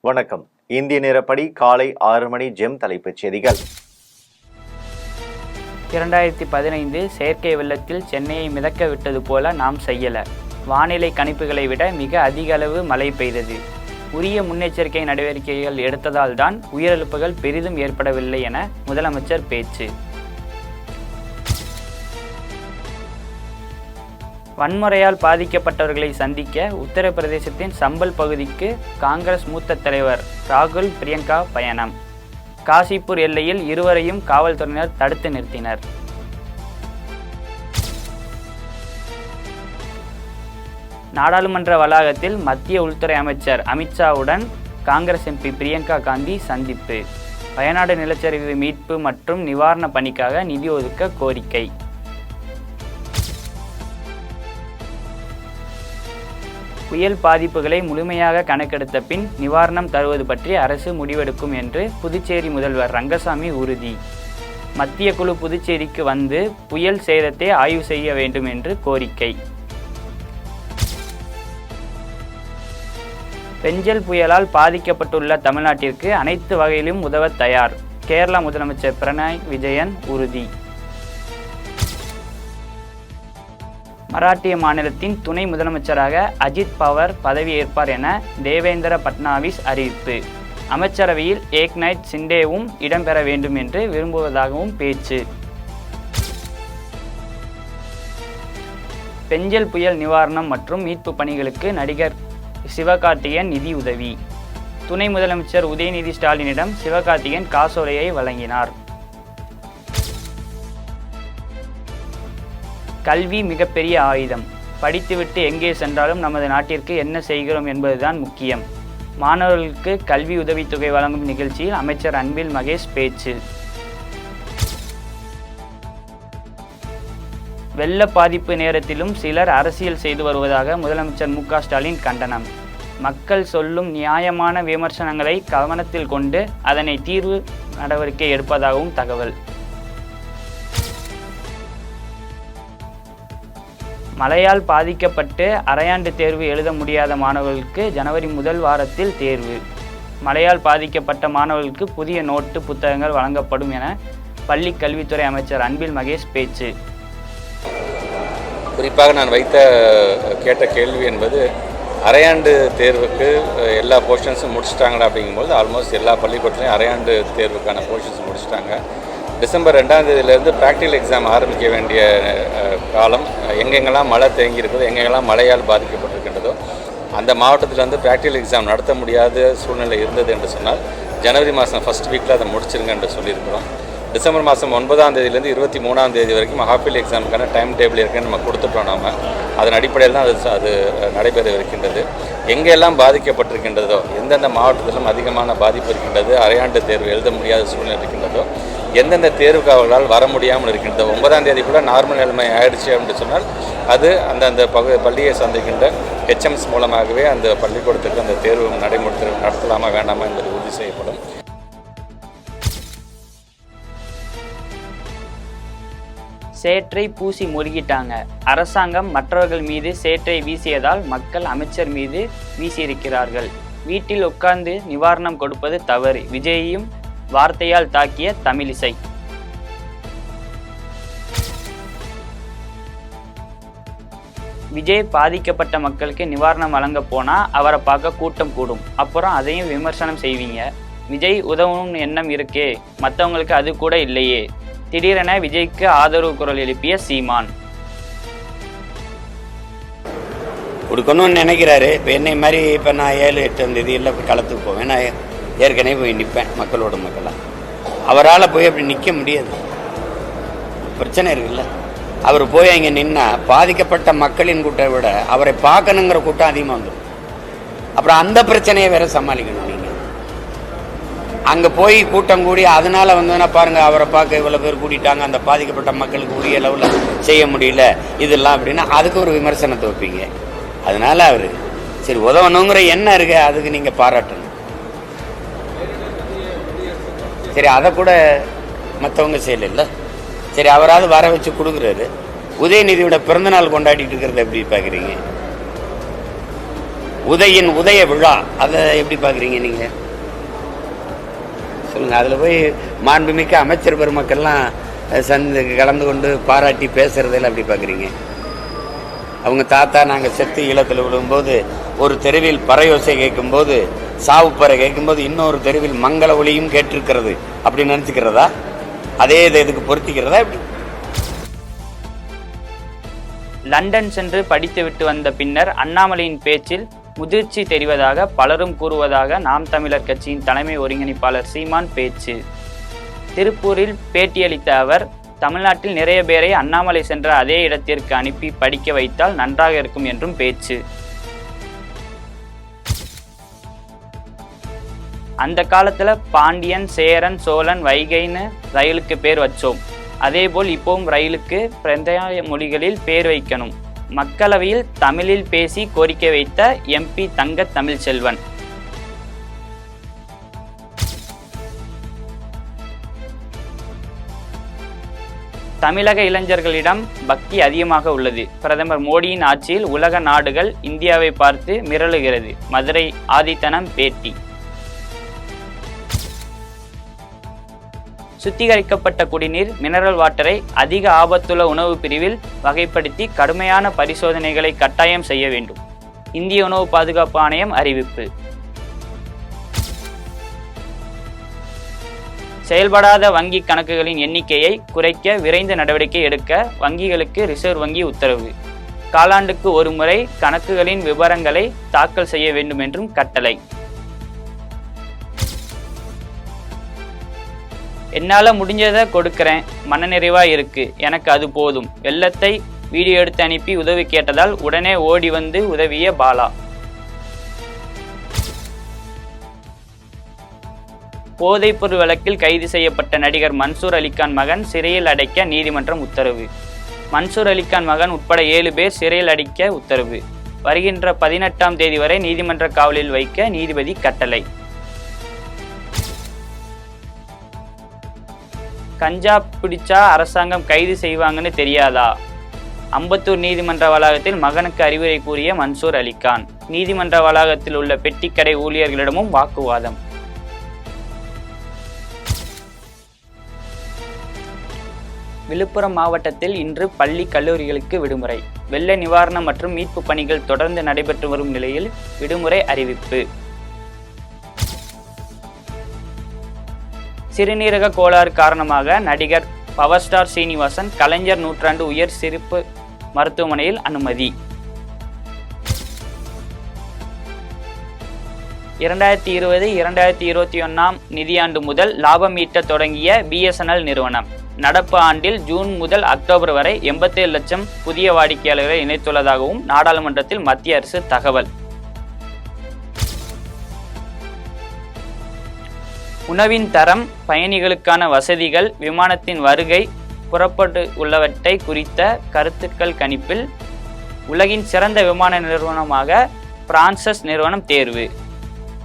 வணக்கம். இந்திய நேரப்படி காலை 6 மணி ஜெம் தலைப்புச் செய்திகள். 2015 செயற்கை வெள்ளத்தில் சென்னையை மிதக்க விட்டது போல நாம் செய்யல. வானிலை கணிப்புகளை விட மிக அதிக அளவு மழை பெய்தது. உரிய முன்னெச்சரிக்கை நடவடிக்கைகள் எடுத்ததால் தான் உயிரிழப்புகள் பெரிதும் ஏற்படவில்லை என முதலமைச்சர் பேச்சு. வன்முறையால் பாதிக்கப்பட்டவர்களை சந்திக்க உத்தரப்பிரதேசத்தின் சம்பல் பகுதிக்கு காங்கிரஸ் மூத்த தலைவர் ராகுல் பிரியங்கா பயணம். காசிப்பூர் எல்லையில் இருவரையும் காவல்துறையினர் தடுத்து நிறுத்தினர். நாடாளுமன்ற வளாகத்தில் மத்திய உள்துறை அமைச்சர் அமித்ஷாவுடன் காங்கிரஸ் எம்பி பிரியங்கா காந்தி சந்திப்பு. வயநாடு நிலச்சரிவு மீட்பு மற்றும் நிவாரண பணிக்காக நிதி ஒதுக்க கோரிக்கை. புயல் பாதிப்புகளை முழுமையாக கணக்கெடுத்த பின் நிவாரணம் தருவது பற்றி அரசு முடிவெடுக்கும் என்று புதுச்சேரி முதல்வர் ரங்கசாமி உறுதி. மத்திய குழு புதுச்சேரிக்கு வந்து புயல் சேதத்தை ஆய்வு செய்ய வேண்டும் என்று கோரிக்கை. பெஞ்சல் புயலால் பாதிக்கப்பட்டுள்ள தமிழ்நாட்டிற்கு அனைத்து வகையிலும் உதவ தயார். கேரள முதலமைச்சர் பினராயி விஜயன் உறுதி. மராட்டிய மாநிலத்தின் துணை முதலமைச்சராக அஜித் பவார் பதவியேற்பார் என தேவேந்திர பட்னாவிஸ் அறிவிப்பு. அமைச்சரவையில் ஏக்நாத் சிண்டேவும் இடம்பெற வேண்டும் என்று விரும்புவதாகவும் பேச்சு. பெஞ்சல் புயல் நிவாரணம் மற்றும் மீட்பு பணிகளுக்கு நடிகர் சிவகார்த்திகேயன் நிதி உதவி. துணை முதலமைச்சர் உதயநிதி ஸ்டாலினிடம் சிவகார்த்திகேயன் காசோலையை வழங்கினார். கல்வி மிகப்பெரிய ஆயுதம். படித்துவிட்டு எங்கே சென்றாலும் நமது நாட்டிற்கு என்ன செய்கிறோம் என்பதுதான் முக்கியம். மாணவர்களுக்கு கல்வி உதவித்தொகை வழங்கும் நிகழ்ச்சியில் அமைச்சர் அன்பில் மகேஷ் பேச்சு. வெள்ள பாதிப்பு நேரத்திலும் சிலர் அரசியல் செய்து வருவதாக முதலமைச்சர் மு க ஸ்டாலின் கண்டனம். மக்கள் சொல்லும் நியாயமான விமர்சனங்களை கவனத்தில் கொண்டு அதனை தீர்வு நடவடிக்கை எடுப்பதாகவும் தகவல். மழையால் பாதிக்கப்பட்டு அரையாண்டு தேர்வு எழுத முடியாத மாணவர்களுக்கு ஜனவரி முதல் வாரத்தில் தேர்வு. மழையால் பாதிக்கப்பட்ட மாணவர்களுக்கு புதிய நோட்டு புத்தகங்கள் வழங்கப்படும் என பள்ளி கல்வித்துறை அமைச்சர் அன்பில் மகேஷ் பேச்சு. குறிப்பாக நான் கேட்ட கேள்வி என்பது, அரையாண்டு தேர்வுக்கு எல்லா போர்ஷன்ஸும் முடிச்சிட்டாங்களா அப்படிங்கும்போது ஆல்மோஸ்ட் எல்லா பள்ளிக்கூடத்துலையும் அரையாண்டு தேர்வுக்கான போர்ஷன்ஸ் முடிச்சிட்டாங்க. டிசம்பர் 2ஆம் தேதியிலேருந்து ப்ராக்டிக்கல் எக்ஸாம் ஆரம்பிக்க வேண்டிய காலம். எங்கெங்கெல்லாம் மழை தேங்கி இருக்குதோ, எங்கெங்கெல்லாம் மழையால் பாதிக்கப்பட்டிருக்கின்றதோ அந்த மாவட்டத்தில் வந்து ப்ராக்டிக்கல் எக்ஸாம் நடத்த முடியாத சூழ்நிலை இருந்தது என்று சொன்னால் ஜனவரி மாதம் ஃபஸ்ட் வீக்கில் அதை முடிச்சிருங்க என்று சொல்லியிருக்கிறோம். டிசம்பர் மாதம் 9ஆம் தேதியிலேருந்து 23ஆம் தேதி வரைக்கும் ஹாஃப் எக்ஸாமுக்கான டைம் டேபிள் இருக்குன்னு நம்ம கொடுத்துட்டோம். நம்ம அதன் அடிப்படையில் தான் அது நடைபெற இருக்கின்றது. எங்கெல்லாம் பாதிக்கப்பட்டிருக்கின்றதோ, எந்தெந்த மாவட்டத்திலும் அதிகமான பாதிப்பு இருக்கின்றது, அரையாண்டு தேர்வு எழுத முடியாத சூழ்நிலை இருக்கின்றதோ, எந்தெந்த தேர்வுக்கு அவர்களால் வர முடியாமல் இருக்கின்றது, 9ஆம் தேதி கூட நார்மல் நிலைமை ஆயிடுச்சு அப்படின்னு சொன்னால் அது அந்தந்த பள்ளியை சந்திக்கின்ற ஹெச்எம்ஸ் மூலமாகவே அந்த பள்ளிக்கூடத்துக்கு அந்த தேர்வு நடத்தலாமா வேண்டாமா என்பது உறுதி செய்யப்படும். சேற்றை பூசி முறுகிட்டாங்க. அரசாங்கம் மற்றவர்கள் மீது சேற்றை வீசியதால் மக்கள் அமைச்சர் மீது வீசியிருக்கிறார்கள். வீட்டில் உட்கார்ந்து நிவாரணம் கொடுப்பது தவறு. விஜயையும் வார்த்தையால் தாக்கிய தமிழிசை. விஜய் பாதிக்கப்பட்ட மக்களுக்கு நிவாரணம் வழங்க போனா அவரை பார்க்க கூட்டம் கூடும். அப்புறம் அதையும் விமர்சனம் செய்வீங்க. விஜய் உதவும் எண்ணம் இருக்கே, மற்றவங்களுக்கு அது கூட இல்லையே. திடீரென விஜய்க்கு ஆதரவு குரல் எழுப்பிய சீமான். கொடுக்கணும்னு நினைக்கிறாரு. இப்போ என்னை மாதிரி இப்போ நான் 7-8 தேதியில் போய் களத்துக்கு போவேன். நான் ஏற்கனவே போய் நிற்பேன் மக்களோட மக்களாக. அவரால் போய் அப்படி நிற்க முடியாது, பிரச்சனை இருக்குல்ல. அவர் போய் அங்கே நின்னா பாதிக்கப்பட்ட மக்களின் கூட்டம் விட அவரை பார்க்கணுங்கிற கூட்டம் அதிகமாக வந்துடும். அப்புறம் அந்த பிரச்சனையை வேற சமாளிக்கணும். நீங்கள் அங்கே போய் கூட்டம் கூடி அதனால் வந்ததுன்னா பாருங்கள், அவரை பார்க்க இவ்வளோ பேர் கூட்டிட்டாங்க, அந்த பாதிக்கப்பட்ட மக்களுக்கு உரிய அளவில் செய்ய முடியல இதெல்லாம் அப்படின்னா அதுக்கு ஒரு விமர்சனத்தை வைப்பீங்க. அதனால அவர் சரி உதவணுங்கிற எண்ணம் இருக்கு, அதுக்கு நீங்கள் பாராட்டணும். சரி அதை கூட மற்றவங்க செய்யல. சரி அவராது வர வச்சு கொடுக்குறாரு. உதயநிதியோட பிறந்தநாள் கொண்டாடிட்டு இருக்கிறத எப்படி பார்க்குறீங்க? உதயின் உதய விழா அதை எப்படி பார்க்குறீங்க நீங்கள் சொல்லுங்கள். அதில் போய் மாண்புமிக்க அமைச்சர் பெருமக்கள்லாம் கலந்து கொண்டு பாராட்டி பேசுகிறதில் எப்படி பார்க்குறீங்க? அவங்க தாத்தா நாங்கள் செத்து ஈழத்தில் விழும்போது ஒரு தெருவில் பறையோசை கேட்கும்போது, சாவுப்பறை கேட்கும்போது இன்னொரு தெருவில் மங்கள ஒளியும் கேட்டிருக்கிறது அப்படின்னு நினச்சிக்கிறதா? அதே இதுக்கு பொருத்திக்கிறதா எப்படி? லண்டன் சென்று படித்துவிட்டு வந்த பின்னர் அண்ணாமலையின் பேச்சில் முதிர்ச்சி தெரிவதாக பலரும் கூறுவதாக நாம் தமிழர் கட்சியின் தலைமை ஒருங்கிணைப்பாளர் சீமான் பேச்சு. திருப்பூரில் பேட்டியளித்த அவர், தமிழ்நாட்டில் நிறைய பேரை அண்ணாமலை சென்ற அதே இடத்திற்கு அனுப்பி படிக்க வைத்தால் நன்றாக இருக்கும் என்றும் பேச்சு. அந்த காலத்துல பாண்டியன், சேரன், சோழன், வைகைன்னு ரயிலுக்கு பேர் வச்சோம். அதேபோல் இப்போவும் ரயிலுக்கு பிராந்திய மொழிகளில் பேர் வைக்கணும். மக்களவையில் தமிழில் பேசி கோரிக்கை வைத்த MP தங்க தமிழ்ச்செல்வன். தமிழக இளைஞர்களிடம் பக்தி அதிகமாக உள்ளது. பிரதமர் மோடியின் ஆட்சியில் உலக நாடுகள் இந்தியாவை பார்த்து மிரளுகிறது. மதுரை ஆதித்தனம் பேட்டி. சுத்திகரிக்கப்பட்ட குடிநீர் மினரல் வாட்டரை அதிக ஆபத்துள்ள உணவு பிரிவில் வகைப்படுத்தி கடுமையான பரிசோதனைகளை கட்டாயம் செய்ய வேண்டும். இந்திய உணவு பாதுகாப்பு ஆணையம் அறிவிப்பு. செயல்படாத வங்கி கணக்குகளின் எண்ணிக்கையை குறைக்க விரைந்து நடவடிக்கை எடுக்க வங்கிகளுக்கு ரிசர்வ் வங்கி உத்தரவு. காலாண்டுக்கு ஒரு முறை கணக்குகளின் விவரங்களை தாக்கல் செய்ய வேண்டும் என்றும் கட்டளை. என்னால் முடிஞ்சதை கொடுக்கிறேன், மனநிறைவா இருக்கு, எனக்கு அது போதும். வெள்ளத்தை வீடியோ எடுத்து அனுப்பி உதவி கேட்டதால் உடனே ஓடி வந்து உதவிய பாலா. போதைப்பொருள் வழக்கில் கைது செய்யப்பட்ட நடிகர் மன்சூர் அலிகான் மகன் சிறையில் அடைக்க நீதிமன்றம் உத்தரவு. மன்சூர் அலிகான் மகன் உட்பட 7 பேர் சிறையில் அடைக்க உத்தரவு. வருகின்ற 18ஆம் தேதி வரை நீதிமன்ற காவலில் வைக்க நீதிபதி கட்டளை. கஞ்சா பிடிச்சா அரசாங்கம் கைது செய்வாங்கன்னு தெரியாதா? அம்பத்தூர் நீதிமன்ற வளாகத்தில் மகனுக்கு அறிவுரை கூறிய மன்சூர் அலிகான். நீதிமன்ற வளாகத்தில் உள்ள பெட்டிக்கடை ஊழியர்களிடமும் வாக்குவாதம். விழுப்புரம் மாவட்டத்தில் இன்று பள்ளி கல்லூரிகளுக்கு விடுமுறை. வெள்ள நிவாரணம் மற்றும் மீட்பு பணிகள் தொடர்ந்து நடைபெற்று வரும் நிலையில் விடுமுறை அறிவிப்பு. சிறுநீரக கோளாறு காரணமாக நடிகர் பவர் ஸ்டார் சீனிவாசன் கலைஞர் நூற்றாண்டு உயர் சிறப்பு மருத்துவமனையில் அனுமதி. 2020-2021 நிதியாண்டு முதல் லாபம் ஈட்ட தொடங்கிய BSNL நிறுவனம் நடப்பு ஆண்டில் ஜூன் முதல் அக்டோபர் வரை 87 லட்சம் புதிய வாடிக்கையாளர்களை இணைத்துள்ளதாகவும் நாடாளுமன்றத்தில் மத்திய அரசு தகவல். உணவின் தரம், பயணிகளுக்கான வசதிகள், விமானத்தின் வருகை, புறப்பட்டு உள்ளவற்றை குறித்த கருத்துக்கள் கணிப்பில் உலகின் சிறந்த விமான நிறுவனமாக பிரான்சஸ் நிறுவனம் தேர்வு.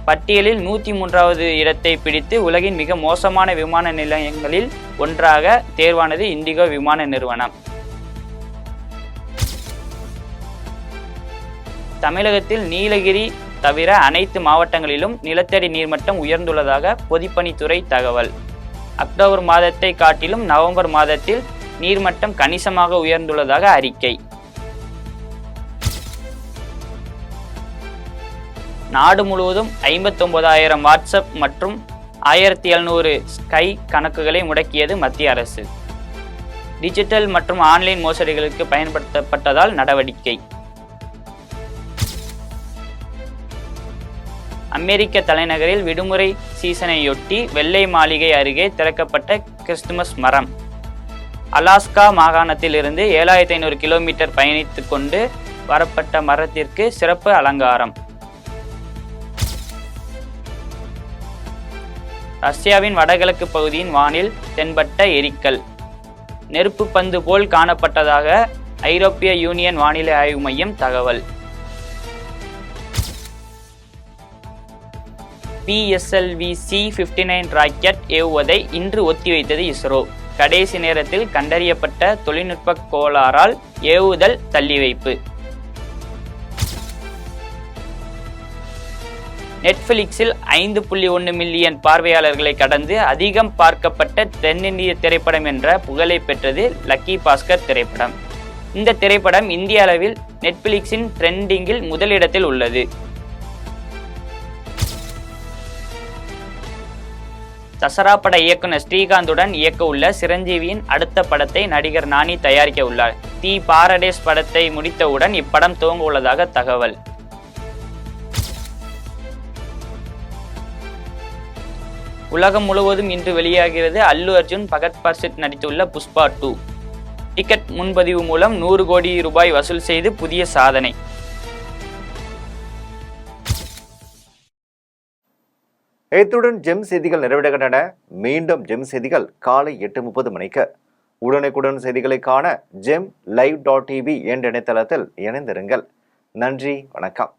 பட்டியலில் 103வது இடத்தை பிடித்து உலகின் மிக மோசமான விமான நிலையங்களில் ஒன்றாக தேர்வானது இண்டிகோ விமான நிறுவனம். தமிழகத்தில் நீலகிரி தவிர அனைத்து மாவட்டங்களிலும் நிலத்தடி நீர்மட்டம் உயர்ந்துள்ளதாக பொதுப்பணித்துறை தகவல். அக்டோபர் மாதத்தை காட்டிலும் நவம்பர் மாதத்தில் நீர்மட்டம் கணிசமாக உயர்ந்துள்ளதாக அறிக்கை. நாடு முழுவதும் 59,000 வாட்ஸ்அப் மற்றும் 1700 ஸ்கை கணக்குகளை முடக்கியது மத்திய அரசு. டிஜிட்டல் மற்றும் ஆன்லைன் மோசடிகளுக்கு பயன்படுத்தப்பட்டதால் நடவடிக்கை. அமெரிக்க தலைநகரில் விடுமுறை சீசனையொட்டி வெள்ளை மாளிகை அருகே திறக்கப்பட்ட கிறிஸ்துமஸ் மரம். அலாஸ்கா மாகாணத்தில் இருந்து 7500 கிலோமீட்டர் பயணித்து கொண்டு வரப்பட்ட மரத்திற்கு சிறப்பு அலங்காரம். ரஷ்யாவின் வடகிழக்கு பகுதியின் வானில் தென்பட்ட எரிக்கல். நெருப்பு பந்து போல் காணப்பட்டதாக ஐரோப்பிய யூனியன் வானிலை ஆய்வு மையம் தகவல். PSLV C-59 ராக்கெட் ஏவுவதை இன்று ஒத்திவைத்தது இஸ்ரோ. கடைசி நேரத்தில் கண்டறியப்பட்ட தொழில்நுட்ப கோளாறால் ஏவுதல் தள்ளிவைப்பு. நெட்ஃபிளிக்ஸில் 5.1 மில்லியன் பார்வையாளர்களை கடந்து அதிகம் பார்க்கப்பட்ட தென்னிந்திய திரைப்படம் என்ற புகழை பெற்றது லக்கி பாஸ்கர் திரைப்படம். இந்த திரைப்படம் இந்திய அளவில் நெட்ஃபிளிக்ஸின் ட்ரெண்டிங்கில் முதலிடத்தில் உள்ளது. தசரா பட இயக்குனர் ஸ்ரீகாந்துடன் இயக்க உள்ள சிரஞ்சீவியின் அடுத்த படத்தை நடிகர் நானி தயாரிக்க உள்ளார். தி பாரடைஸ் படத்தை முடித்தவுடன் இப்படம் துவங்க உள்ளதாக தகவல். உலகம் முழுவதும் இன்று வெளியாகிறது அல்லு அர்ஜுன், பகத் பர்சித் நடித்துள்ள புஷ்பா 2. டிக்கெட் முன்பதிவு மூலம் 100 கோடி ரூபாய் வசூல் செய்து புதிய சாதனை. இத்துடன் ஜெம் செய்திகள் நிறைவடைகின்றன. மீண்டும் ஜெம் செய்திகள் காலை 8:30 மணிக்கு. உடனுக்குடன் செய்திகளை காண GemLive.tv என்ற இணையதளத்தில் இணைந்திருங்கள். நன்றி, வணக்கம்.